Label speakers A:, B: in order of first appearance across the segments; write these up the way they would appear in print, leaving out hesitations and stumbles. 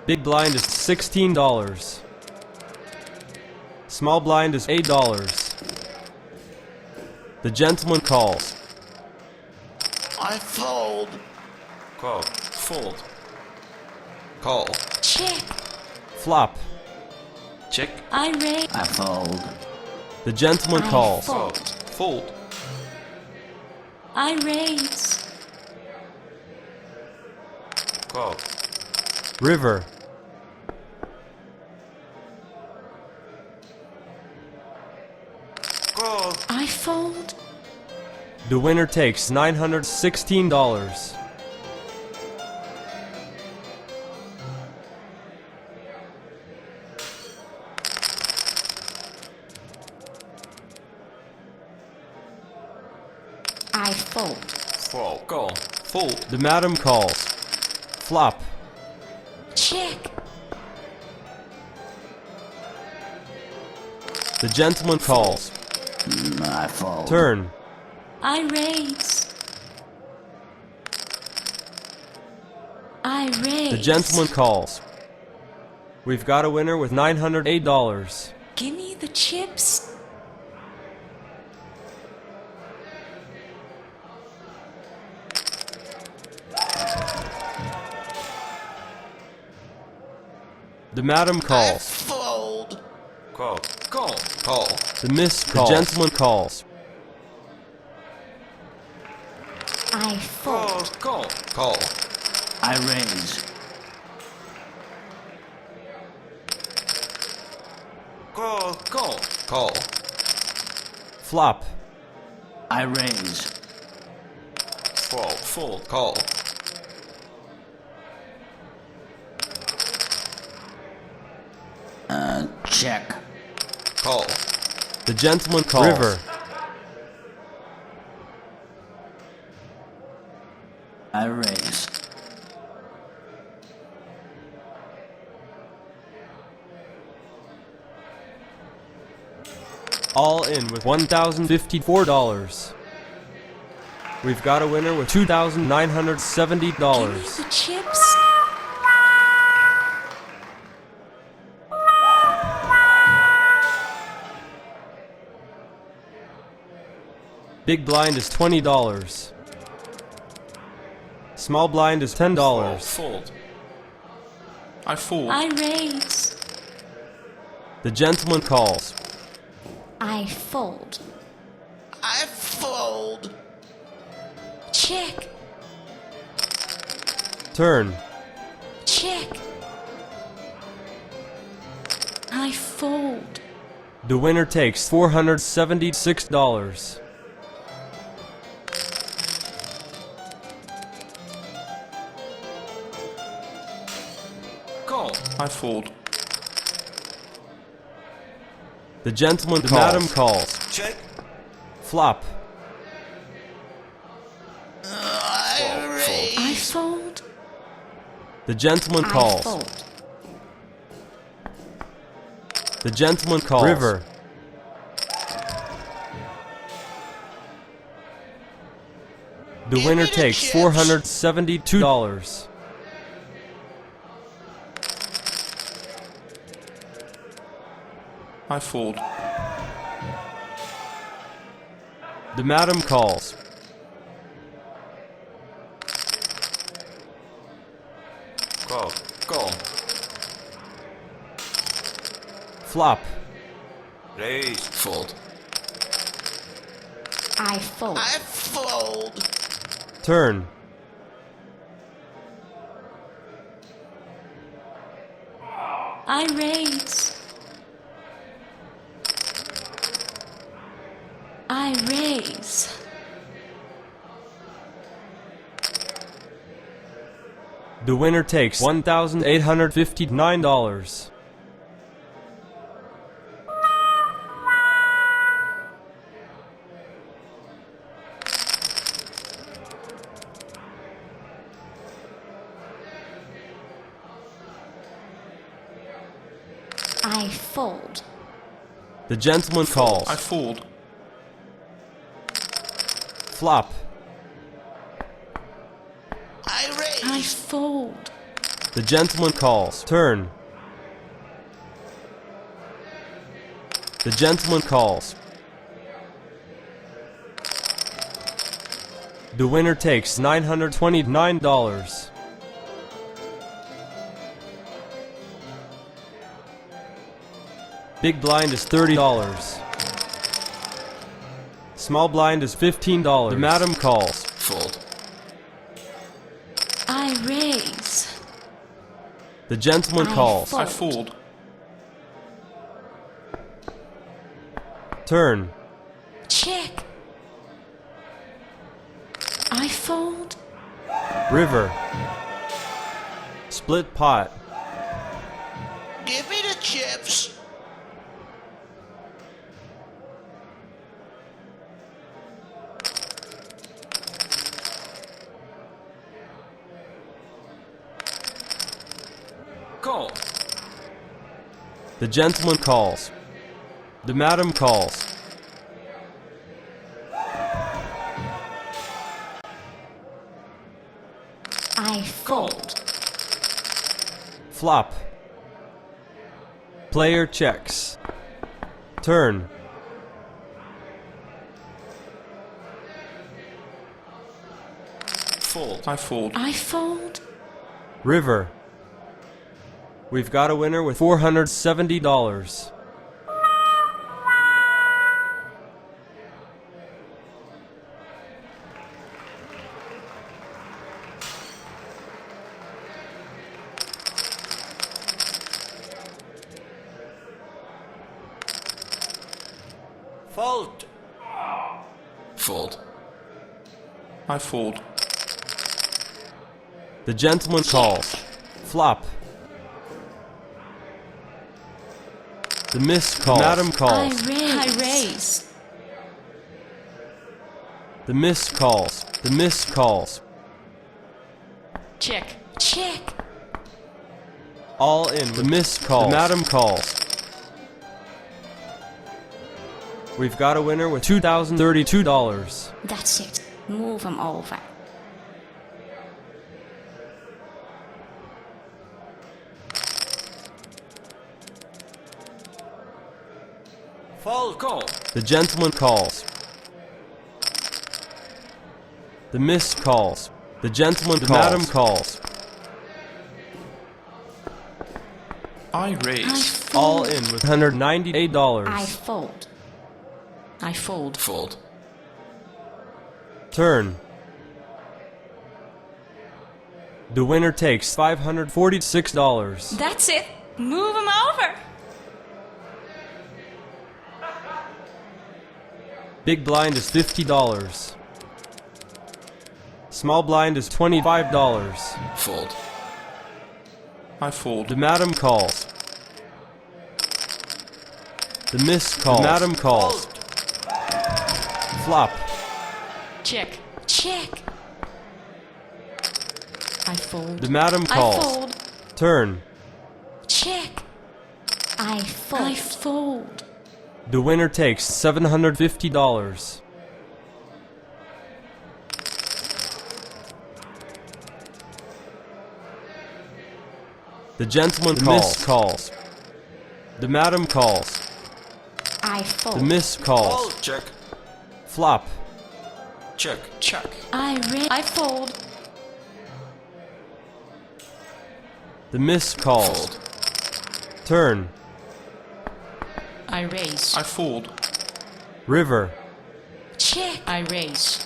A: Big blind is $16. Small blind is $8. The gentleman calls.
B: I fold.
C: Call. Fold. Call.
D: Check.
A: Flop.
C: Check.
D: I raise.
B: I fold.
A: The gentleman
D: I
A: calls.
D: fold.
C: Fold.
D: I raise.
C: Call.
A: River.
C: Call.
D: I fold.
A: The winner takes $916.
D: I fold.
C: Fold. Call. Fold.
A: The madam calls. Flop.
D: Check.
A: The gentleman calls.
B: I fold.
A: Turn.
D: I raise. I raise.
A: The gentleman calls. We've got a winner with $908.
D: Give me the chips.
A: The madam calls.
B: Fold.
C: Call. Call. Call.
A: The miss calls. The gentleman calls.
D: I
C: Call.
D: fold.
C: Call. Call.
B: I raise.
C: Call. Call. Call.
A: Flop.
B: I raise.
C: Fold. Fold. Call.
B: Check.
C: Call.
A: The gentleman calls. River.
B: I raise.
A: All in with $1,054. We've got a winner with $2,970.
D: Give me the chips.
A: Big blind is $20. Small blind is $10.
C: Fold. I fold.
D: I raise.
A: The gentleman calls.
D: I fold.
B: I fold.
D: Check.
A: Turn.
D: Check. I fold.
A: The winner takes $476.
C: Call. I fold.
A: The gentleman
C: Calls.
A: madam calls.
C: Check.
A: Flop.
B: I raise.
D: I fold.
A: The gentleman
D: I
A: calls.
D: fold.
A: The gentleman calls. River. The winner
B: the
A: takes
B: chips.
A: $472.
C: I fold.
A: The madam calls.
C: Call. Call.
A: Flop.
C: Raise. Fold.
D: I fold.
B: I fold.
A: Turn.
D: I raise. I raise.
A: The winner takes $1,859.
D: I fold.
A: The gentleman calls.
C: I fold.
A: Flop.
B: I raise.
D: I fold.
A: The gentleman calls. Turn. The gentleman calls. The winner takes $929. Big blind is $30. Small blind is $15. The madam calls.
C: Fold.
D: I raise.
A: The gentleman
D: I
A: calls.
D: fold.
C: I fold.
A: Turn.
D: Check. I fold.
A: River. Split pot.
B: Give me the chips.
C: Call.
A: The gentleman calls. The madam calls.
D: I fold.
A: Flop. Player checks. Turn.
C: Fold. I fold.
D: I fold.
A: River. We've got a winner with $470.
B: Fold.
C: Fold. I fold.
A: The gentleman calls. Flop. The miss calls. Madam calls.
D: I raise.
A: The miss calls. The miss calls.
D: Check. Check.
A: All in. The miss calls. The madam calls. We've got a winner with $2,032.
D: That's it. Move 'em over.
C: Fold. Call.
A: The gentleman calls. The miss calls. The gentleman calls. The madam calls.
C: I
D: I
C: raise.
D: fold.
A: All in with $198.
D: I fold. I fold.
C: Fold.
A: Turn. The winner takes $546.
D: That's it. Move 'em over.
A: Big blind is $50. Small blind is $25.
C: Fold. I fold.
A: The madam calls. The miss calls. The madam calls. Flop.
D: Check. Check. I fold.
A: The madam
D: I
A: calls.
D: fold.
A: Turn.
D: Check. I fold. I fold.
A: The winner takes $750. The gentleman calls. Calls. The madam calls.
D: I
A: The
D: fold.
A: miss calls.
C: Fold. Check.
A: Flop.
C: Check. Check.
D: I fold.
A: The miss calls.
C: Fold.
A: Turn.
D: I raise.
C: I fold.
A: River.
D: Check. I raise.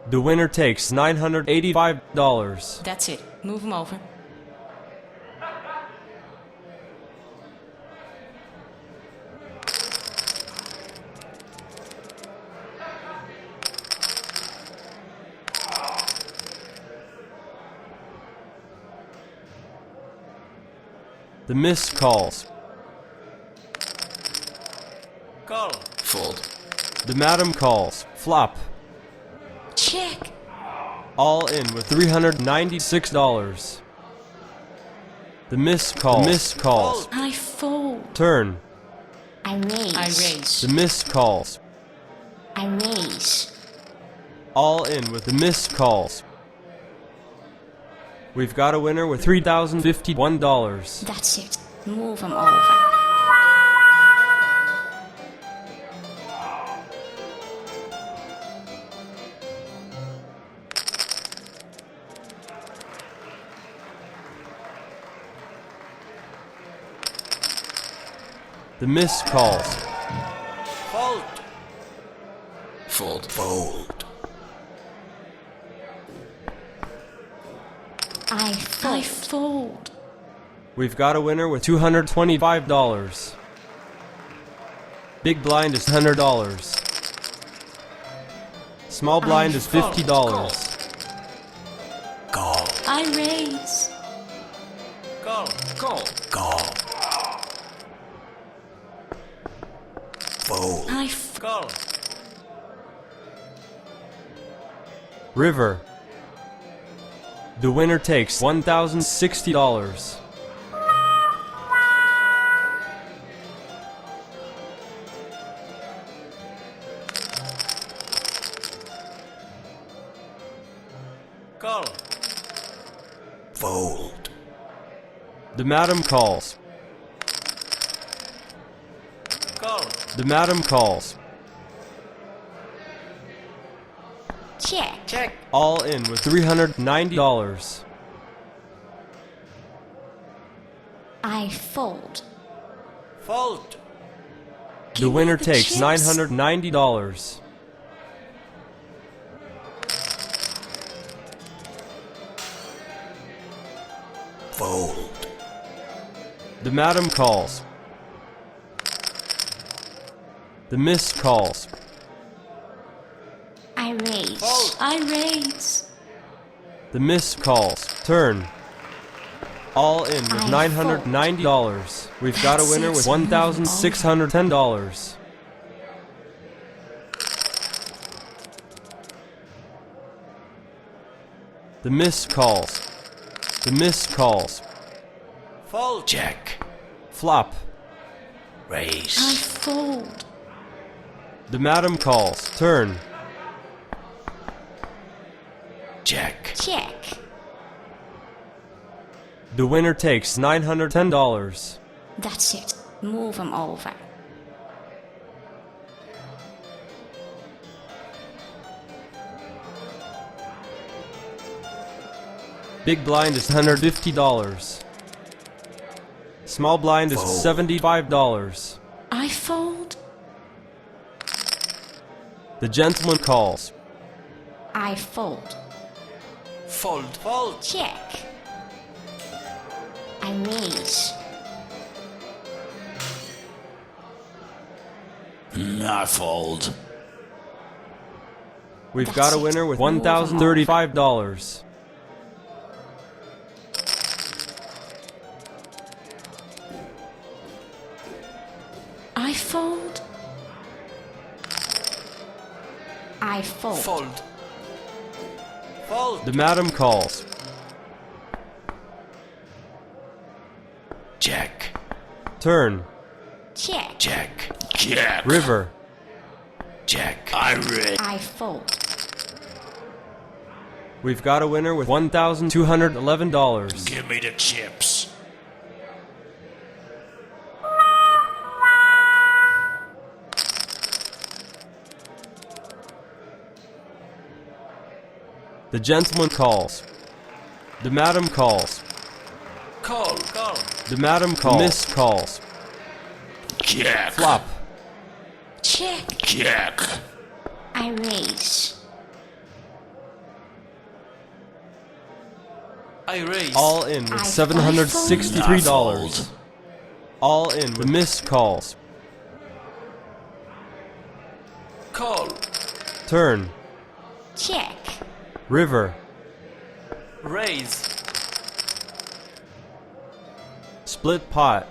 A: The winner takes $985.
D: That's it. Move 'em over.
A: The miss calls.
B: Call.
C: Fold.
A: The madam calls. Flop.
D: Check.
A: All in with $396. The miss calls. The miss calls.
D: I fold.
A: Turn.
D: I raise. I raise.
A: The miss calls.
D: I raise.
A: All in with the miss calls. We've got a winner with $3,051.
D: That's it. Move 'em over.
A: The missed calls.
B: Fold.
C: Fold.
B: Fold.
D: I fold.
A: We've got a winner with $225. Big blind is $100. Small blind is $50.
B: Call.
D: I raise.
B: Call.
C: Call.
B: Call. Fold.
D: I
B: Call.
A: River. The winner takes $1,060.
B: Call. Fold.
A: The madam calls.
B: Call.
A: The madam calls.
D: check.
B: Check.
A: All in with $390.
D: I fold.
B: Fold.
A: The winner
D: the
A: takes
D: chips.
A: $990.
B: Fold.
A: The madam calls. The miss calls.
D: I raise.
B: Fold.
D: I raise.
A: The miss calls. Turn. All in with
D: I
A: $990. We've got a
D: That's
A: winner
D: it.
A: with $1,610. The miss calls. The miss calls.
B: Fold. Check.
A: Flop.
D: I
B: Raise.
D: fold.
A: The madam calls. Turn.
B: Check.
D: Check.
A: The winner takes $910.
D: That's it. Move 'em over.
A: Big blind is $150. Small blind is
B: Fold.
A: $75.
D: I fold.
A: The gentleman calls.
D: I fold.
B: Fold. Fold.
D: Check. I raise.
B: I fold.
A: We've
D: That's
A: got a
D: it.
A: winner with
D: Move 'em
A: $1,035.
D: I fold. I fold.
B: Fold. Fold.
A: The madam calls.
B: Check.
A: Turn.
D: Check.
B: Check. Check.
A: River.
B: Check. I raise.
D: I fold.
A: We've got a winner with $1,211.
B: Give me the chips.
A: The gentleman calls. The madam calls.
B: Call. Call.
A: The madam calls. Miss calls.
B: Check.
A: Flop.
D: Check.
B: Check.
D: I raise.
C: I raise.
A: All in with
D: I
A: $763. All in with miss calls.
C: Call.
A: Turn.
D: Check.
A: River.
C: Raise.
A: Split pot.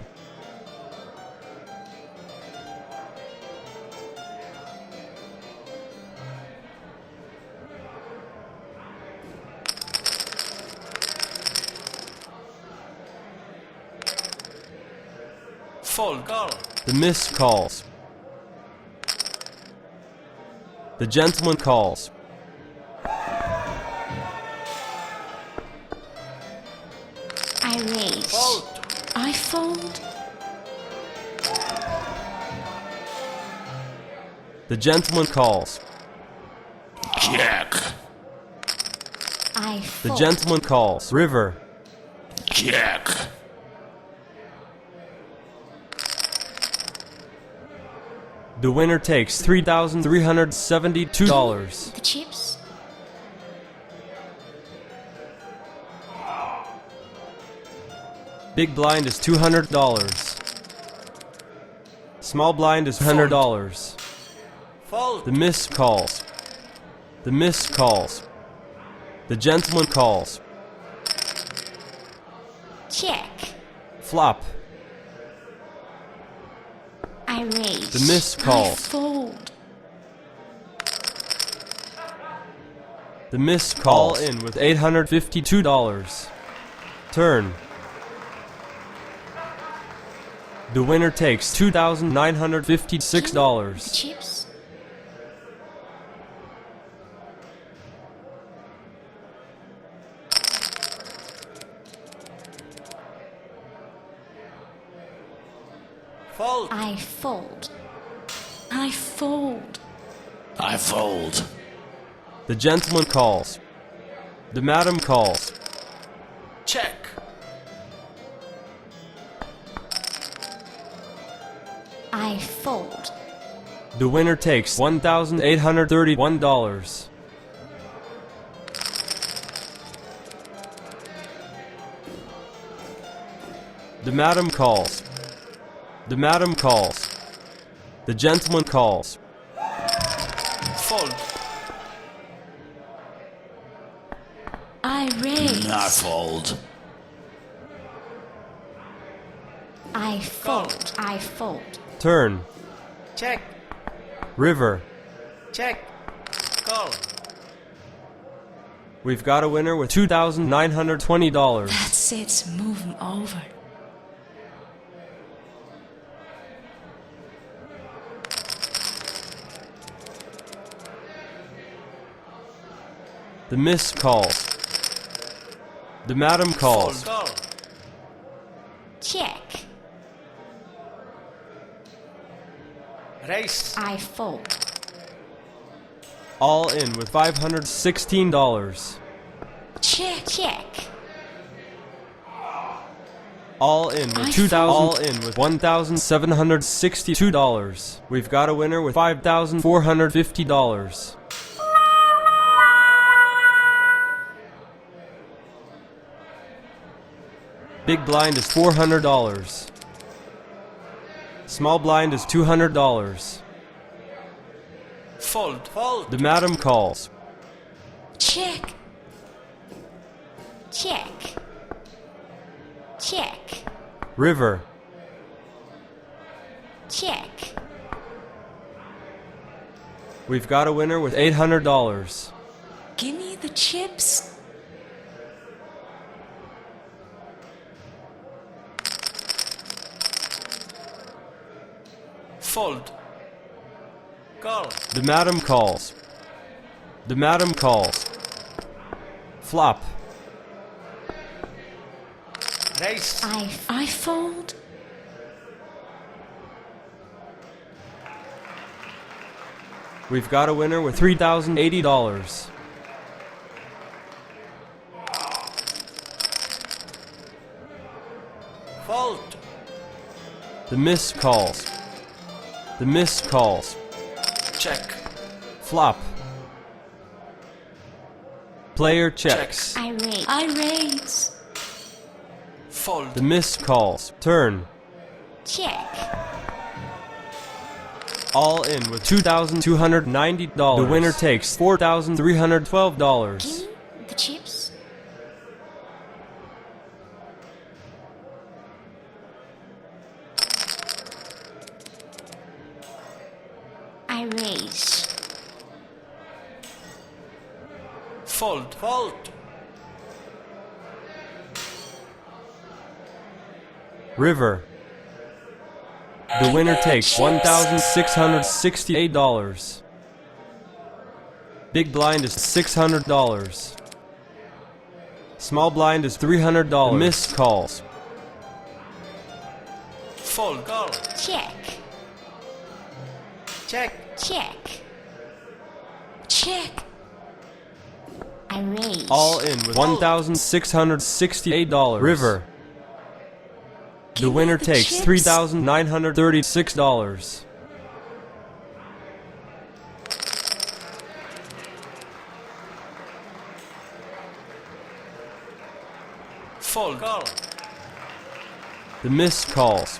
C: Fold.
B: Call.
A: The miss calls. The gentleman calls. The gentleman calls.
B: Jack.
D: I
A: The
D: fold.
A: gentleman calls. River.
B: Jack.
A: The winner takes $3,372.
D: The chips.
A: Big blind is $200. Small blind is $100.
C: Fold.
A: The miss calls. The miss calls. The gentleman calls.
D: Check.
A: Flop.
D: I raise.
A: The miss
D: I
A: calls.
D: fold.
A: The miss calls. All in with $852. Turn. The winner takes
D: The
A: $2,956.
D: chips.
C: Fold.
D: I fold. I fold.
B: I fold.
A: The gentleman calls. The madam calls.
C: Check.
D: I fold.
A: The winner takes $1,831. The madam calls. The madam calls. The gentleman calls.
C: Fold.
D: I raise.
B: I fold.
D: I fold. I fold.
A: Turn.
C: Check.
A: River.
C: Check. Call.
A: We've got a winner with $2,920.
D: That's it. Move 'em over.
A: The miss calls. The madam calls.
C: Call.
D: Check.
C: Raise.
D: I fold.
A: All in with $516.
D: Check. Check.
A: All in with $1,762. We've got a winner with $5,450. Big blind is $400. Small blind is $200.
C: Fold. Fold.
A: The madam calls.
D: Check. Check. Check.
A: River.
D: Check.
A: We've got a winner with $800.
D: Give me the chips.
C: Fold. Call.
A: The madam calls. The madam calls. Flop.
C: Raise.
D: I fold.
A: We've got a winner with $3,080.
C: Fold.
A: The miss calls. The miss calls.
C: Check.
A: Flop. Player checks.
D: I raise. I raise.
C: Fold.
A: The miss calls. Turn.
D: Check.
A: All in with $2,290. The winner takes $4,312.
D: Give me the chips. I raise.
C: Fold. Fold.
A: River. The winner takes $1,668. Big blind is $600. Small blind is $300. Miss calls.
C: Fold. Call.
D: Check.
C: Check.
D: Check. Check. I raise.
A: All in with $1,668. River. The
D: Give me
A: winner
D: the
A: takes
D: chips.
A: $3,936.
C: Fold. Call.
A: The missed calls.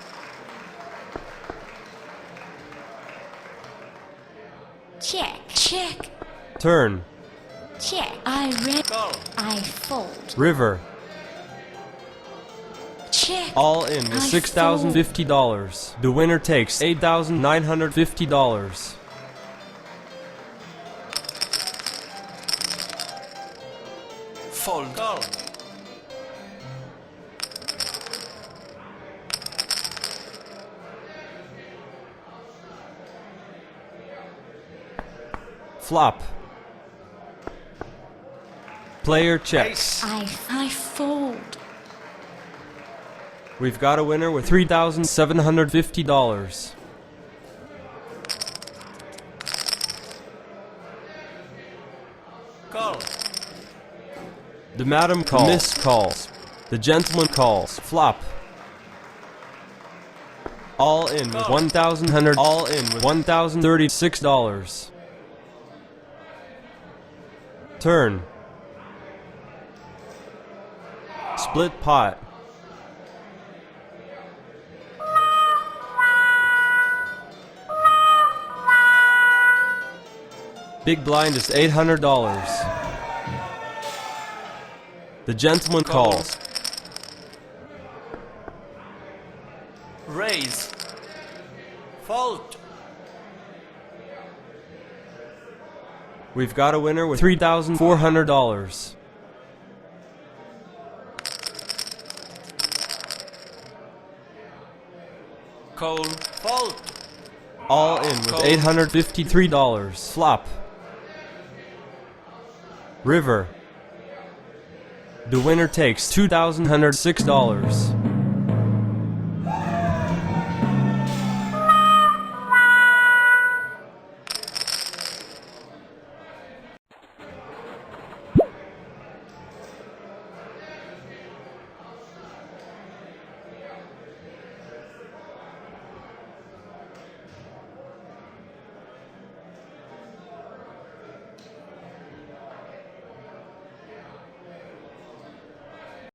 D: Check. Check.
A: Turn.
D: Check. I raise.
C: Call.
D: I fold.
A: River.
D: Check.
A: All in with
D: I
A: $6,050. The winner takes $8,950.
C: Fold. Call.
A: Flop. Player checks.
D: I fold.
A: We've got a winner with $3,750.
C: Call.
A: The madam calls. Miss calls. The gentleman calls. Flop. All in with $1,100. All in with $1,036. Turn. Split pot. Big blind is $800. The gentleman calls.
C: Raise. Fold.
A: We've got a winner with $3,400.
C: Call. Fold.
A: All in with $853. Flop. River. The winner takes $2,106.